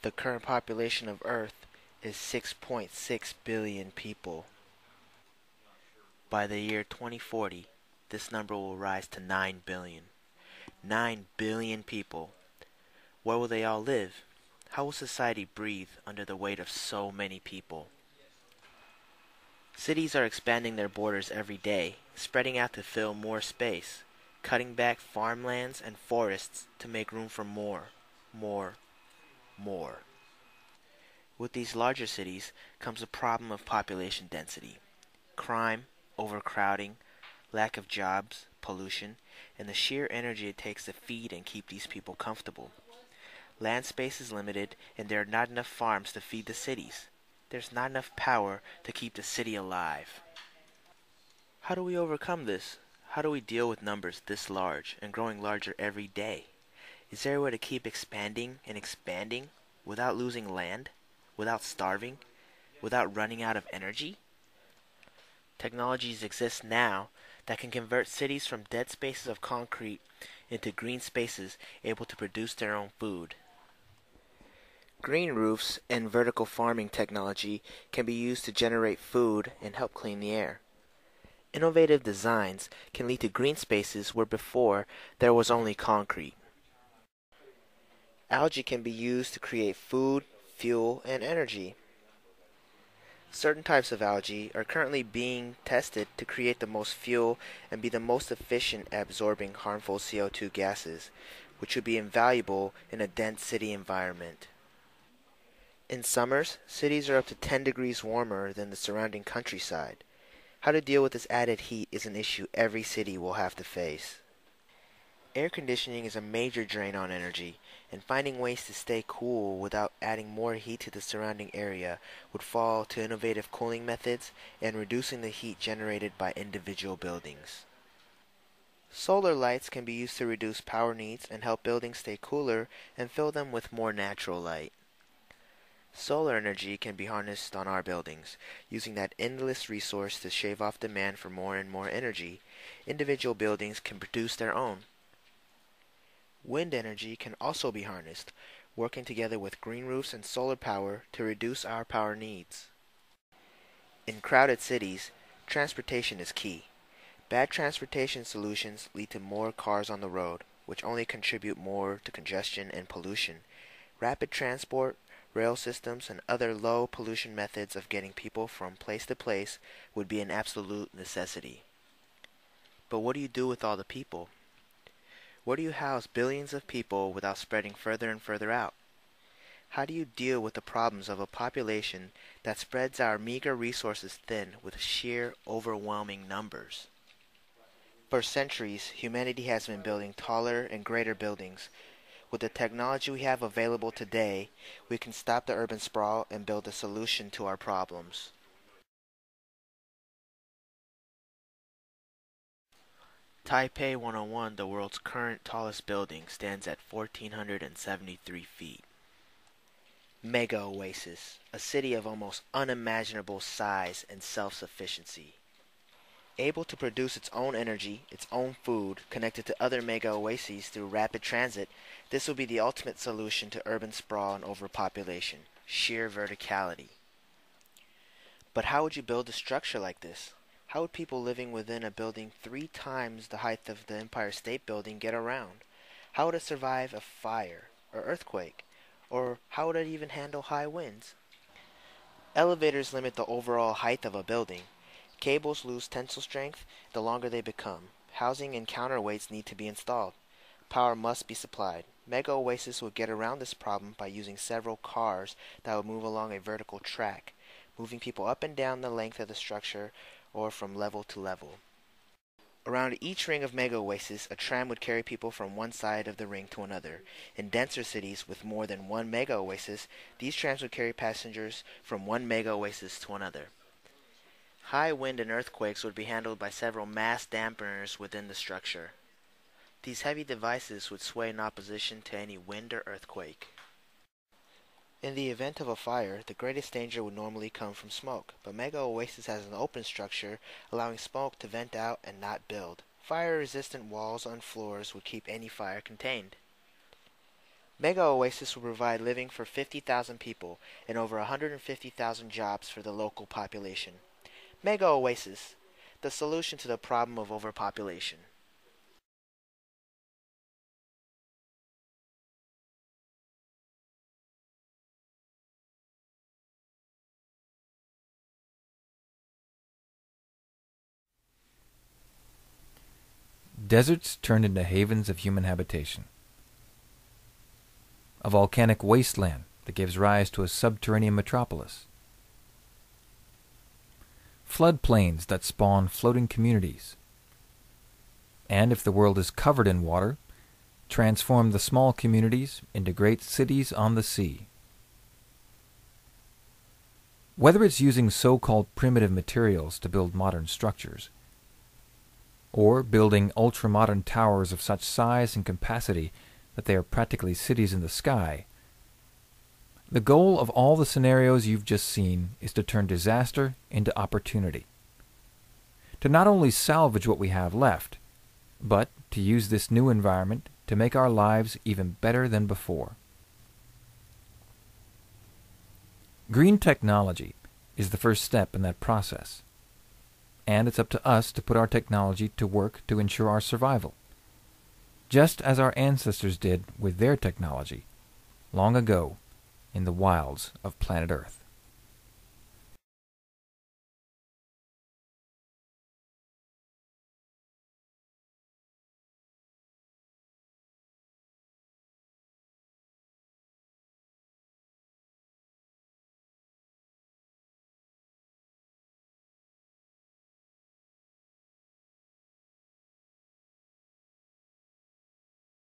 The current population of Earth is 6.6 billion people. By the year 2040, this number will rise to 9 billion. 9 billion people. Where will they all live? How will society breathe under the weight of so many people? Cities are expanding their borders every day, spreading out to fill more space, cutting back farmlands and forests to make room for more, more, more. With these larger cities comes the problem of population density, crime, overcrowding, lack of jobs, pollution, and the sheer energy it takes to feed and keep these people comfortable. Land space is limited, and there are not enough farms to feed the cities. There's not enough power to keep the city alive. How do we overcome this? How do we deal with numbers this large and growing larger every day? Is there a way to keep expanding and expanding without losing land, without starving, without running out of energy? Technologies exist now that can convert cities from dead spaces of concrete into green spaces able to produce their own food. Green roofs and vertical farming technology can be used to generate food and help clean the air. Innovative designs can lead to green spaces where before there was only concrete. Algae can be used to create food, fuel, and energy. Certain types of algae are currently being tested to create the most fuel and be the most efficient at absorbing harmful CO2 gases, which would be invaluable in a dense city environment. In summers, cities are up to 10 degrees warmer than the surrounding countryside. How to deal with this added heat is an issue every city will have to face. Air conditioning is a major drain on energy, and finding ways to stay cool without adding more heat to the surrounding area would fall to innovative cooling methods and reducing the heat generated by individual buildings. Solar lights can be used to reduce power needs and help buildings stay cooler and fill them with more natural light. Solar energy can be harnessed on our buildings, using that endless resource to shave off demand for more and more energy. Individual buildings can produce their own. Wind energy can also be harnessed, working together with green roofs and solar power to reduce our power needs. In crowded cities, transportation is key. Bad transportation solutions lead to more cars on the road, which only contribute more to congestion and pollution. Rapid transport, rail systems, and other low pollution methods of getting people from place to place would be an absolute necessity. But what do you do with all the people? Where do you house billions of people without spreading further and further out? How do you deal with the problems of a population that spreads our meager resources thin with sheer, overwhelming numbers? For centuries, humanity has been building taller and greater buildings. With the technology we have available today, we can stop the urban sprawl and build a solution to our problems. Taipei 101, the world's current tallest building, stands at 1,473 feet. Mega Oasis, a city of almost unimaginable size and self-sufficiency. Able to produce its own energy, its own food, connected to other mega oases through rapid transit, this will be the ultimate solution to urban sprawl and overpopulation, sheer verticality. But how would you build a structure like this? How would people living within a building 3 times the height of the Empire State Building get around? How would it survive a fire or earthquake? Or how would it even handle high winds? Elevators limit the overall height of a building. Cables lose tensile strength the longer they become. Housing and counterweights need to be installed. Power must be supplied. Mega Oasis will get around this problem by using several cars that will move along a vertical track, moving people up and down the length of the structure or from level to level. Around each ring of Mega Oasis, a tram would carry people from one side of the ring to another. In denser cities with more than one Mega Oasis, these trams would carry passengers from one Mega Oasis to another. High wind and earthquakes would be handled by several mass dampeners within the structure. These heavy devices would sway in opposition to any wind or earthquake. In the event of a fire, the greatest danger would normally come from smoke, but Mega Oasis has an open structure, allowing smoke to vent out and not build. Fire-resistant walls on floors would keep any fire contained. Mega Oasis will provide living for 50,000 people and over 150,000 jobs for the local population. Mega Oasis, the solution to the problem of overpopulation. Deserts turned into havens of human habitation. A volcanic wasteland that gives rise to a subterranean metropolis. Floodplains that spawn floating communities. And if the world is covered in water, transform the small communities into great cities on the sea. Whether it's using so-called primitive materials to build modern structures, or building ultra-modern towers of such size and capacity that they are practically cities in the sky, the goal of all the scenarios you've just seen is to turn disaster into opportunity. To not only salvage what we have left, but to use this new environment to make our lives even better than before. Green technology is the first step in that process, and it's up to us to put our technology to work to ensure our survival, just as our ancestors did with their technology long ago in the wilds of planet Earth.